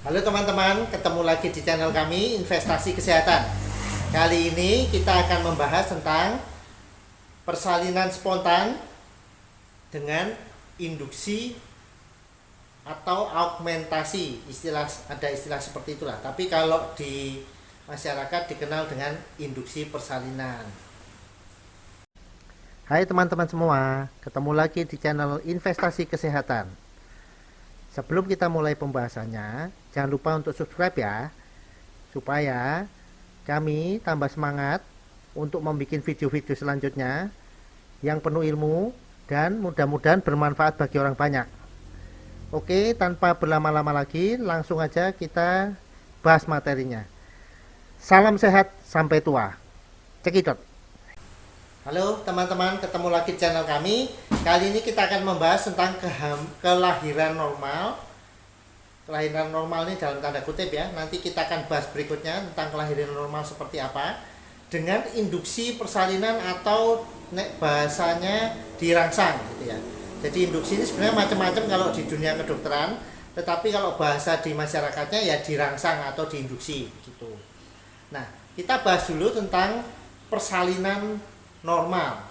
Halo teman-teman, ketemu lagi di channel kami Investasi Kesehatan. Kali ini kita akan membahas tentang persalinan spontan dengan induksi atau augmentasi. Ada istilah seperti itulah. Tapi kalau di masyarakat dikenal dengan induksi persalinan. Hai teman-teman semua, ketemu lagi di channel Investasi Kesehatan. Sebelum kita mulai pembahasannya, jangan lupa untuk subscribe ya, supaya kami tambah semangat untuk membuat video-video selanjutnya yang penuh ilmu dan mudah-mudahan bermanfaat bagi orang banyak. Oke, tanpa berlama-lama lagi, langsung aja kita bahas materinya. Salam sehat sampai tua. Cekidot. Halo teman-teman, ketemu lagi di channel kami. Kali ini kita akan membahas tentang kelahiran normal. Kelahiran normal ini dalam tanda kutip ya. Nanti kita akan bahas berikutnya tentang kelahiran normal seperti apa. Dengan induksi persalinan atau bahasanya dirangsang gitu ya. Jadi induksi ini sebenarnya macam-macam kalau di dunia kedokteran. Tetapi kalau bahasa di masyarakatnya ya dirangsang atau diinduksi gitu. Nah, kita bahas dulu tentang persalinan normal.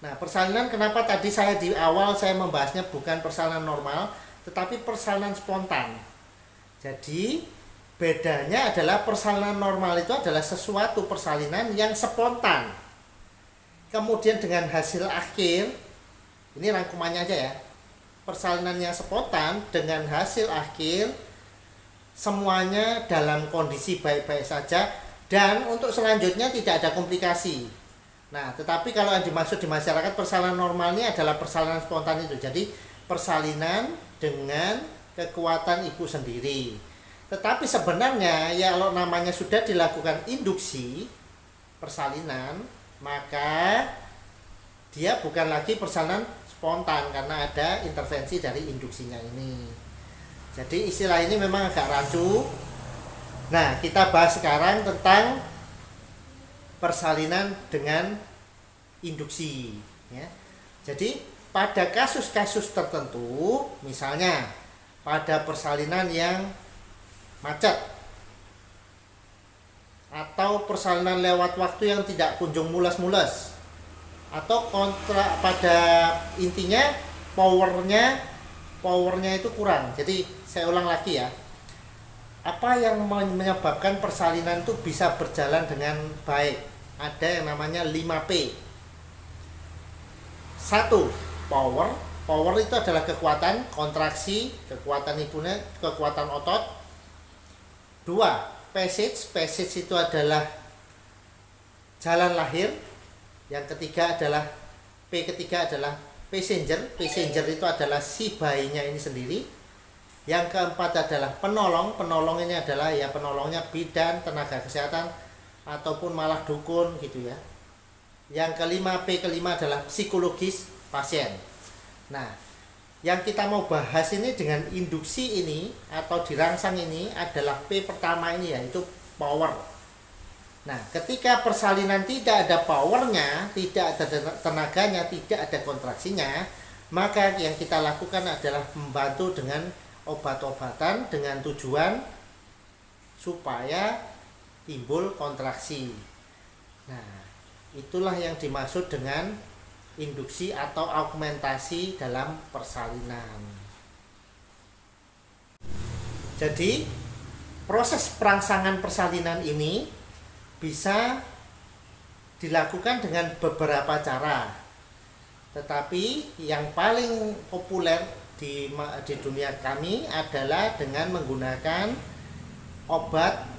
Nah, persalinan kenapa tadi saya di awal saya membahasnya bukan persalinan normal, tetapi persalinan spontan. Jadi, bedanya adalah persalinan normal itu adalah sesuatu persalinan yang spontan. Kemudian dengan hasil akhir, ini rangkumannya aja ya. Persalinan yang spontan dengan hasil akhir semuanya dalam kondisi baik-baik saja dan untuk selanjutnya tidak ada komplikasi. Nah, tetapi kalau yang dimaksud di masyarakat persalinan normal ini adalah persalinan spontan itu. Jadi, persalinan dengan kekuatan ibu sendiri. Tetapi sebenarnya ya kalau namanya sudah dilakukan induksi persalinan, maka dia bukan lagi persalinan spontan karena ada intervensi dari induksinya ini. Jadi, istilah ini memang agak rancu. Nah, kita bahas sekarang tentang persalinan dengan induksi ya. Jadi pada kasus-kasus tertentu, misalnya pada persalinan yang macet atau persalinan lewat waktu yang tidak kunjung mules-mules, atau pada intinya powernya itu kurang. Jadi saya ulang lagi ya, apa yang menyebabkan persalinan itu bisa berjalan dengan baik? Ada yang namanya 5P. 1. Power itu adalah kekuatan kontraksi, kekuatan ibunya, kekuatan otot. 2. Passage itu adalah jalan lahir. Yang ketiga adalah P adalah passenger itu adalah si bayinya ini sendiri. Yang keempat adalah penolong ini adalah ya penolongnya bidan, tenaga kesehatan ataupun malah dukun gitu ya. Yang kelima, P adalah psikologis pasien. Nah, yang kita mau bahas ini dengan induksi ini atau dirangsang ini adalah P pertama ini, yaitu power. Nah, ketika persalinan tidak ada powernya, tidak ada tenaganya, tidak ada kontraksinya, maka yang kita lakukan adalah membantu dengan obat-obatan dengan tujuan supaya timbul kontraksi. Nah, itulah yang dimaksud dengan induksi atau augmentasi dalam persalinan. Jadi, proses perangsangan persalinan ini bisa dilakukan dengan beberapa cara. Tetapi yang paling populer di dunia kami adalah dengan menggunakan obat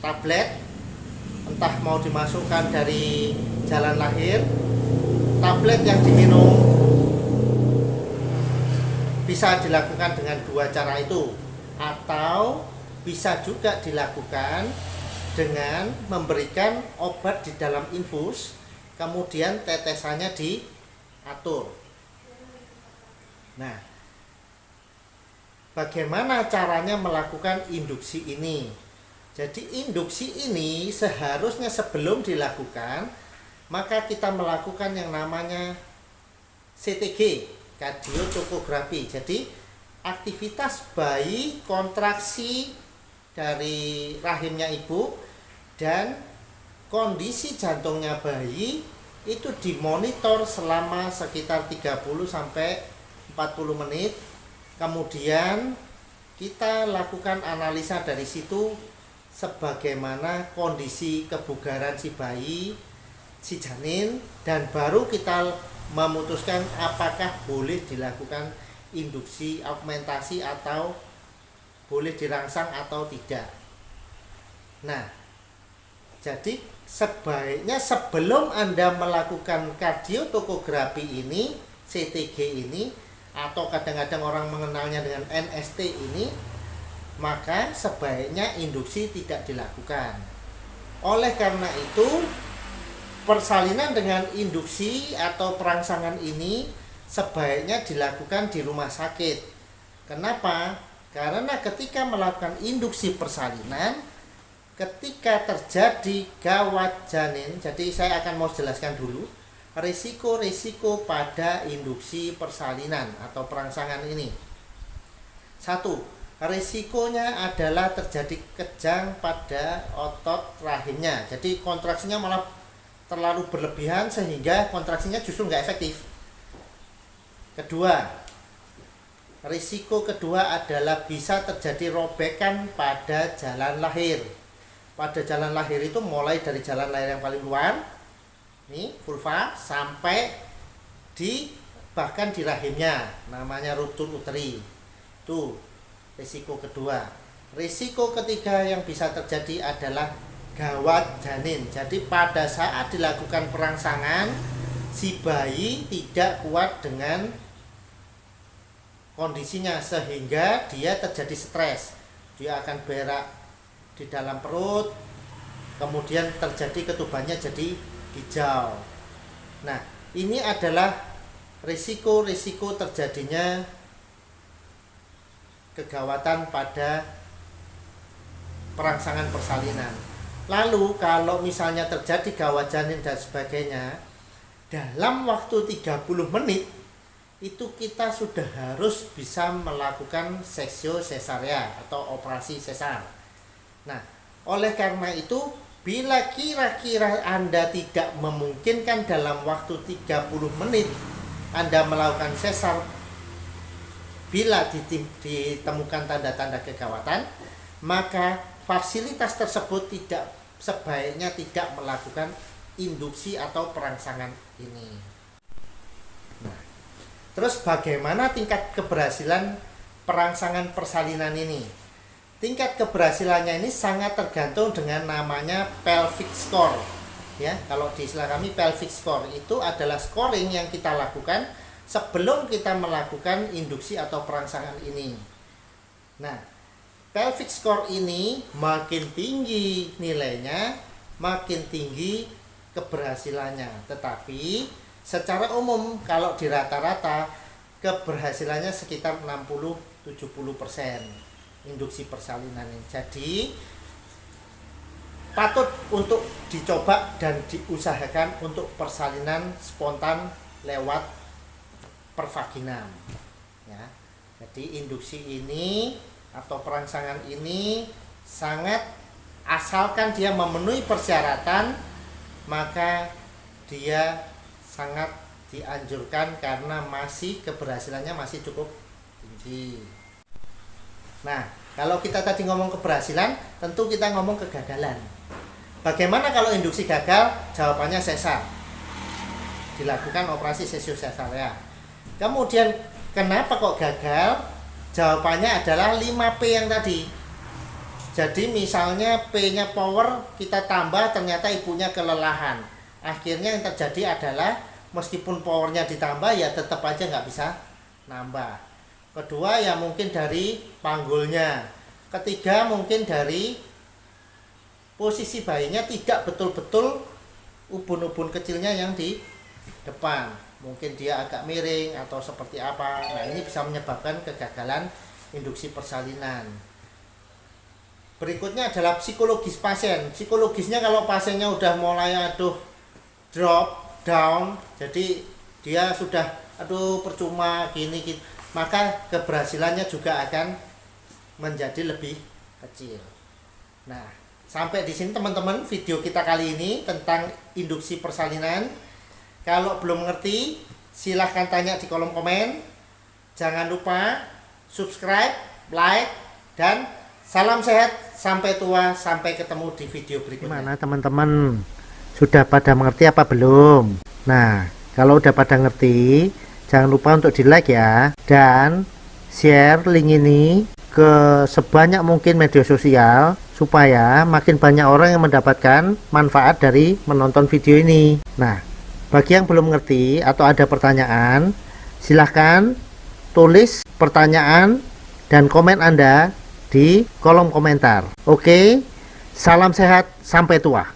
tablet, entah mau dimasukkan dari jalan lahir, tablet yang diminum. Bisa dilakukan dengan dua cara itu, atau bisa juga dilakukan dengan memberikan obat di dalam infus, kemudian tetesannya diatur. Nah, bagaimana caranya melakukan induksi ini? Jadi induksi ini seharusnya sebelum dilakukan, maka kita melakukan yang namanya CTG, kardiotokografi. Jadi aktivitas bayi, kontraksi dari rahimnya ibu, dan kondisi jantungnya bayi itu dimonitor selama sekitar 30 sampai 40 menit. Kemudian kita lakukan analisa dari situ sebagaimana kondisi kebugaran si bayi, si janin, dan baru kita memutuskan apakah boleh dilakukan induksi augmentasi atau boleh dirangsang atau tidak. Nah, jadi sebaiknya sebelum Anda melakukan kardiotokografi ini, CTG ini, atau kadang-kadang orang mengenalnya dengan NST ini, maka sebaiknya induksi tidak dilakukan. Oleh karena itu, persalinan dengan induksi atau perangsangan ini sebaiknya dilakukan di rumah sakit. Kenapa? Karena ketika melakukan induksi persalinan, ketika terjadi gawat janin, jadi saya akan mau jelaskan dulu risiko-risiko pada induksi persalinan atau perangsangan ini. Satu, risikonya adalah terjadi kejang pada otot rahimnya. Jadi kontraksinya malah terlalu berlebihan sehingga kontraksinya justru nggak efektif. Kedua, risiko kedua adalah bisa terjadi robekan pada jalan lahir. Pada jalan lahir itu mulai dari jalan lahir yang paling luar, nih vulva, sampai bahkan di rahimnya, namanya ruptur uteri. Itu risiko kedua. Risiko ketiga yang bisa terjadi adalah gawat janin. Jadi pada saat dilakukan perangsangan, si bayi tidak kuat dengan kondisinya sehingga dia terjadi stres. Dia akan berak di dalam perut, kemudian terjadi ketubannya jadi hijau. Nah, ini adalah risiko-risiko terjadinya kegawatan pada perangsangan persalinan. Lalu kalau misalnya terjadi gawat janin dan sebagainya, dalam waktu 30 menit itu kita sudah harus bisa melakukan seksio sesarea atau operasi sesar. Nah, oleh karena itu, bila kira-kira Anda tidak memungkinkan dalam waktu 30 menit Anda melakukan sesar, bila ditemukan tanda-tanda kegawatan, maka fasilitas tersebut sebaiknya tidak melakukan induksi atau perangsangan ini. Terus bagaimana tingkat keberhasilan perangsangan persalinan ini? Tingkat keberhasilannya ini sangat tergantung dengan namanya pelvic score. Ya, kalau di istilah kami pelvic score itu adalah scoring yang kita lakukan sebelum kita melakukan induksi atau perangsangan ini. Nah, pelvic score ini makin tinggi nilainya, makin tinggi keberhasilannya. Tetapi secara umum kalau di rata-rata keberhasilannya sekitar 60-70% induksi persalinan ini. Jadi patut untuk dicoba dan diusahakan untuk persalinan spontan lewat pervaginam. Ya. Jadi induksi ini atau perangsangan ini sangat, asalkan dia memenuhi persyaratan, maka dia sangat dianjurkan karena keberhasilannya masih cukup tinggi. Nah, kalau kita tadi ngomong keberhasilan, tentu kita ngomong kegagalan. Bagaimana kalau induksi gagal? Jawabannya sesar. Dilakukan operasi sesio sesarea. Kemudian kenapa kok gagal? Jawabannya adalah 5P yang tadi. Jadi misalnya P-nya power kita tambah, ternyata ibunya kelelahan. Akhirnya yang terjadi adalah meskipun powernya ditambah ya tetap aja nggak bisa nambah. Kedua ya mungkin dari panggulnya. Ketiga mungkin dari posisi bayinya tidak betul-betul ubun-ubun kecilnya yang di depan. Mungkin dia agak miring atau seperti apa. Nah, ini bisa menyebabkan kegagalan induksi persalinan. Berikutnya adalah psikologis pasien. Psikologisnya kalau pasiennya udah mulai drop down, jadi dia sudah percuma gini, maka keberhasilannya juga akan menjadi lebih kecil. Nah, sampai di sini teman-teman video kita kali ini tentang induksi persalinan. Kalau belum mengerti, silahkan tanya di kolom komen. Jangan lupa subscribe, like, dan salam sehat sampai tua, sampai ketemu di video berikutnya. Gimana teman-teman? Sudah pada mengerti apa belum? Nah, kalau udah pada ngerti, jangan lupa untuk di like ya, dan share link ini ke sebanyak mungkin media sosial supaya makin banyak orang yang mendapatkan manfaat dari menonton video ini. Nah, bagi yang belum ngerti atau ada pertanyaan, silahkan tulis pertanyaan dan komen Anda di kolom komentar. Oke, salam sehat sampai tua.